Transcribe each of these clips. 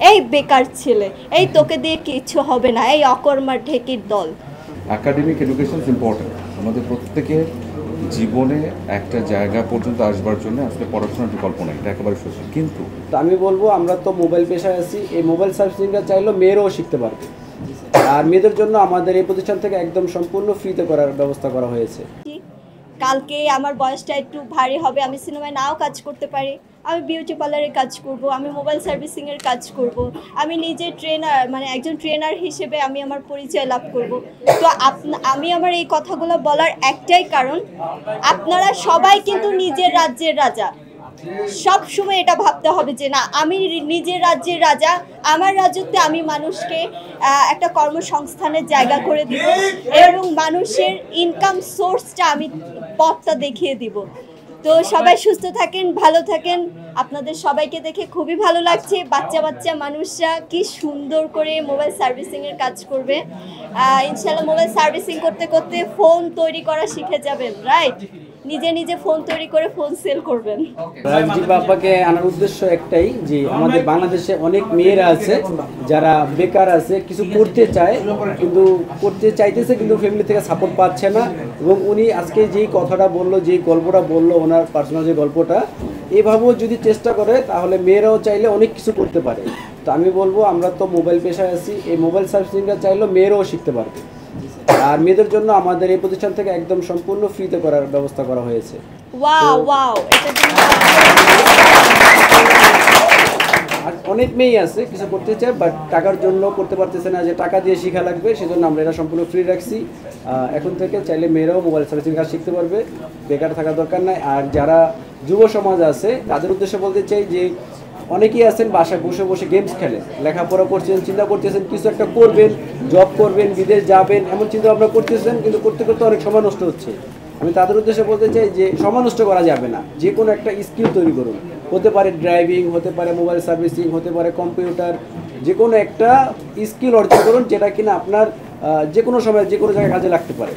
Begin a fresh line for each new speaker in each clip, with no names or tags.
এই বেকার ছেলে, এই তোকে দিয়ে কিচ্ছু হবে না, এই অকর্মার ঢেকির দল।
Academic education is important. আমাদের প্রত্যেকের জীবনে একটা জায়গা পর্যন্ত আসবার জন্য আজকে পড়াশোনার বিকল্প নেই, এটা একেবারে সত্যি। কিন্তু
আমি বলবো আমরা তো মোবাইল পেশায় আছি, এই মোবাইল সার্ভিসিংটা চাইলেও মেয়েরাও শিখতে পারবে। আর মেয়েদের জন্য আমাদের এই প্রতিষ্ঠান থেকে একদম সম্পূর্ণ ফ্রিতে করার ব্যবস্থা করা হয়েছে।
কালকে আমার বয়সটা একটু ভারী হবে, আমি সিনেমায় নাও কাজ করতে পারি, আমি বিউটি পার্লারের কাজ করব, আমি মোবাইল সার্ভিসিংয়ের কাজ করব, আমি নিজে ট্রেনার মানে একজন ট্রেনার হিসেবে আমি আমার পরিচয় লাভ করব। তো আমি আমার এই কথাগুলো বলার একটাই কারণ, আপনারা সবাই কিন্তু নিজের রাজ্যের রাজা। সব সময় এটা ভাবতে হবে যে না, আমি নিজের রাজ্যের রাজা, আমার রাজ্যতে আমি মানুষকে একটা কর্মসংস্থানের জায়গা করে দিব এবং মানুষের ইনকাম সোর্সটা আমি পথটা দেখিয়ে দিব। তো সবাই সুস্থ থাকেন, ভালো থাকেন। আপনাদের সবাইকে দেখে খুবই ভালো লাগছে। বাচ্চা বাচ্চা মানুষরা কি সুন্দর করে মোবাইল সার্ভিসিংয়ের কাজ করবে। ইনশাল্লাহ মোবাইল সার্ভিসিং করতে করতে ফোন তৈরি করা শিখে যাবেন, রাইট? নিজে নিজে ফোন তৈরি করে ফোন সেল করবেন।
রাজদীপ বাপ্পাকে আনার উদ্দেশ্য একটাই যে আমাদের বাংলাদেশে অনেক মেয়েরা আছে যারা বেকার আছে, কিছু করতে চায় কিন্তু করতে চাইতেছে কিন্তু ফ্যামিলি থেকে সাপোর্ট পাচ্ছে না। এবং উনি আজকে যেই কথাটা বললো, যেই গল্পটা বললো, ওনার পার্সোনাল যে গল্পটা, এভাবেও যদি চেষ্টা করে তাহলে মেয়েরাও চাইলে অনেক কিছু করতে পারে। তো আমি বলবো আমরা তো মোবাইল পেশায় আছি, এই মোবাইল সার্ভিসিংটা চাইলেও মেয়েরাও শিখতে পারবে। আর মেয়েদের জন্য আমাদের এই প্রতিষ্ঠান থেকে একদম সম্পূর্ণ ফ্রিতে করার ব্যবস্থা করা হয়েছে।
ওয়াও ওয়াও, এটা
আর অনেক মেয়েই আছে কিছু করতে চায় বাট টাকার জন্য করতে পারতেছে না, যে টাকা দিয়ে শেখা লাগবে, সেজন্য আমরা এটা সম্পূর্ণ ফ্রি রাখছি। এখন থেকে চাইলে মেয়েরাও মোবাইল সার্ভিসিং কাজ শিখতে পারবে, বেকার থাকার দরকার নাই। আর যারা যুব সমাজ আছে তাদের উদ্দেশ্যে বলতে চাই যে অনেকেই আছেন বাসায় বসে বসে গেমস খেলে, লেখাপড়া করছেন, চিন্তা করতেছেন কিছু একটা করবেন, জব করবেন, বিদেশ যাবেন, এমন চিন্তা ভাবনা করতেছেন, কিন্তু করতে করতে অনেক সময় নষ্ট হচ্ছে। আমি তাদের উদ্দেশ্যে বলতে চাই যে সময় নষ্ট করা যাবে না, যে কোনো একটা স্কিল তৈরি করুন। হতে পারে ড্রাইভিং, হতে পারে মোবাইল সার্ভিসিং, হতে পারে কম্পিউটার, যে কোনো একটা স্কিল অর্জন করুন যেটা কিনা আপনার যে কোনো সময় যে কোনো জায়গায় কাজে লাগতে পারে।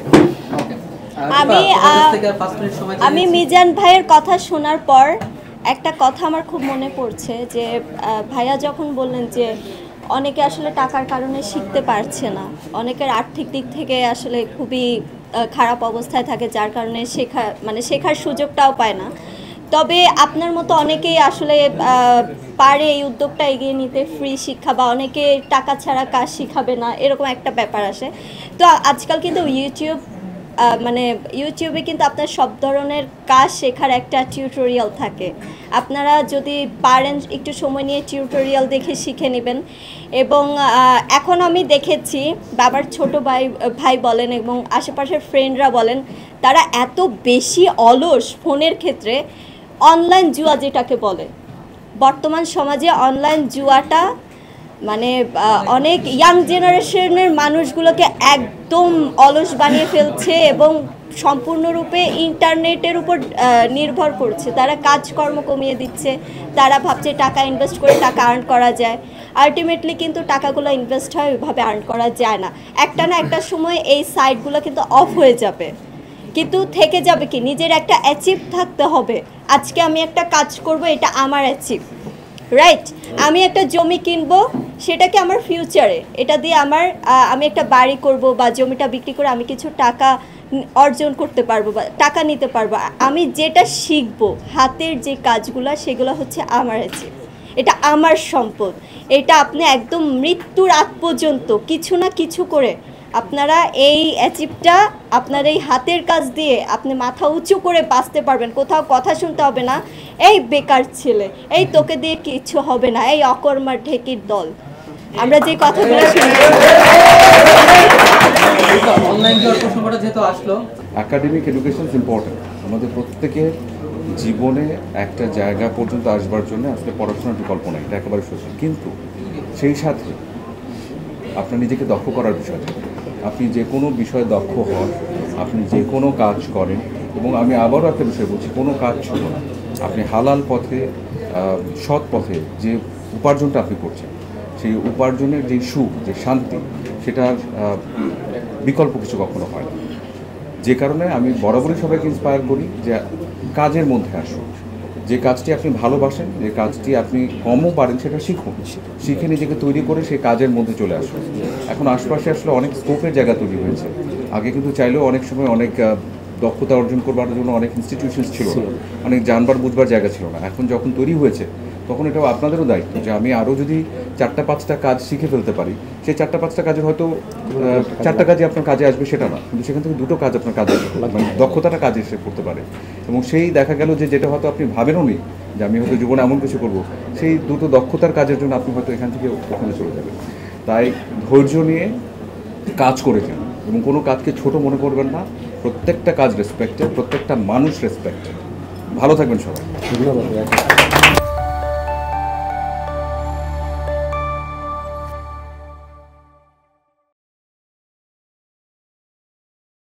আমি মিজান ভাইয়ের কথা শোনার পর একটা কথা আমার খুব মনে পড়ছে যে ভাইয়া যখন বললেন যে অনেকে আসলে টাকার কারণে শিখতে পারছে না, অনেকের আর্থিক দিক থেকে আসলে খুবই খারাপ অবস্থায় থাকে, যার কারণে শেখার সুযোগটাও পায় না। তবে আপনার মতো অনেকেই আসলে পারে এই উদ্যোগটা এগিয়ে নিতে, ফ্রি শিক্ষা বা অনেকে টাকা ছাড়া কাজ শিখাবে না, এরকম একটা ব্যাপার আসে। তো আজকাল কিন্তু ইউটিউবে কিন্তু আপনার সব ধরনের কাজ শেখার একটা টিউটোরিয়াল থাকে। আপনারা যদি পারেন একটু সময় নিয়ে টিউটোরিয়াল দেখে শিখে নেবেন। এবং এখন আমি দেখেছি বাবার ছোট ভাই বলেন এবং আশেপাশের ফ্রেন্ডরা বলেন, তারা এত বেশি অলস ফোনের ক্ষেত্রে, অনলাইন জুয়া যেটাকে বলে, বর্তমান সমাজে অনলাইন জুয়াটা মানে অনেক ইয়াং জেনারেশনের মানুষগুলোকে একদম অলস বানিয়ে ফেলছে এবং সম্পূর্ণরূপে ইন্টারনেটের উপর নির্ভর করছে। তারা কাজকর্ম কমিয়ে দিচ্ছে, তারা ভাবছে টাকা ইনভেস্ট করে টাকা আর্ন করা যায়। আলটিমেটলি কিন্তু টাকাগুলো ইনভেস্ট হয়, ওইভাবে আর্ন করা যায় না। একটা না একটা সময় এই সাইটগুলো কিন্তু অফ হয়ে যাবে, কিন্তু থেকে যাবে কি নিজের একটা অ্যাচিভ থাকতে হবে। আজকে আমি একটা কাজ করব, এটা আমার অ্যাচিভ, রাইট? আমি একটা জমি কিনবো, সেটাকে আমার ফিউচারে এটা দিয়ে আমি একটা বাড়ি করব বা জমিটা বিক্রি করে আমি কিছু টাকা অর্জন করতে পারবো বা টাকা নিতে পারবো। আমি যেটা শিখবো, হাতের যে কাজগুলো, সেগুলো হচ্ছে আমার অ্যাচিভ, এটা আমার সম্পদ। এটা আপনি একদম মৃত্যুর আগ পর্যন্ত কিছু না কিছু করে আপনারা এই অ্যাচিভটা আপনার এই হাতের কাজ দিয়ে আপনি মাথা উঁচু করে বাঁচতে পারবেন। কোথাও কথা শুনতে হবে না, এই বেকার ছেলে, এই তোকে দিয়ে কিচ্ছু হবে না, এই অকর্মার ঢেকির দল। আমরা যে কথাগুলো শুনি,
অনলাইন জব প্রসঙ্গটা যেহেতু আসলো,
একাডেমিক এডুকেশন ইজ ইম্পর্টেন্ট। আমাদের প্রত্যেকের জীবনে একটা জায়গা পর্যন্ত আসবার জন্য আজকে পড়াশোনার বিকল্প নেই, এটা একেবারে সত্যি। কিন্তু সেই সাথে আপনার নিজেকে দক্ষ করার বিষয় থাকে। আপনি যে কোনো বিষয়ে দক্ষ হন, আপনি যে কোনো কাজ করেন, এবং আমি আবারও একটা বিষয় বলছি, কোনো কাজ ছোট না। আপনি হালাল পথে, সৎ পথে যে উপার্জনটা আপনি করছেন, সেই উপার্জনের যে সুখ, যে শান্তি, সেটার বিকল্প কিছু কখনো হয় না। যে কারণে আমি বরাবরই সবাইকে ইন্সপায়ার করি যে কাজের মধ্যে আসুন, যে কাজটি আপনি ভালোবাসেন, যে কাজটি আপনি কমও পারেন, সেটা শিখুন, শিখে নিজেকে তৈরি করে সেই কাজের মধ্যে চলে আসুন। এখন আশপাশে আসলে অনেক স্কোপের জায়গা তৈরি হয়েছে। আগে কিন্তু চাইলেও অনেক সময় অনেক দক্ষতা অর্জন করবার জন্য অনেক ইনস্টিটিউশনস ছিল না, অনেক জানবার বুঝবার জায়গা ছিল না। এখন যখন তৈরি হয়েছে তখন এটাও আপনাদেরও দায়িত্ব যে আমি আরও যদি 4-5টা কাজ শিখে ফেলতে পারি, সেই 4-5টা কাজের হয়তো 4টা কাজই আপনার কাজে আসবে সেটা না, কিন্তু সেখান থেকে 2টো কাজ আপনার কাজে আসবে, মানে দক্ষতাটা কাজে এসে করতে পারে। এবং সেই দেখা গেল যে যেটা হয়তো আপনি ভাবেনও নি যে আমি হয়তো জীবনে এমন কিছু করব, সেই 2টো দক্ষতার কাজের জন্য আপনি হয়তো এখান থেকে ওখানে চলে যাবেন। তাই ধৈর্য নিয়ে কাজ করে যান এবং কোনো কাজকে ছোট মনে করবেন না। প্রত্যেকটা কাজ রেসপেক্টেড, প্রত্যেকটা মানুষ রেসপেক্টেড। ভালো থাকবেন সবাই।
ধন্যবাদ।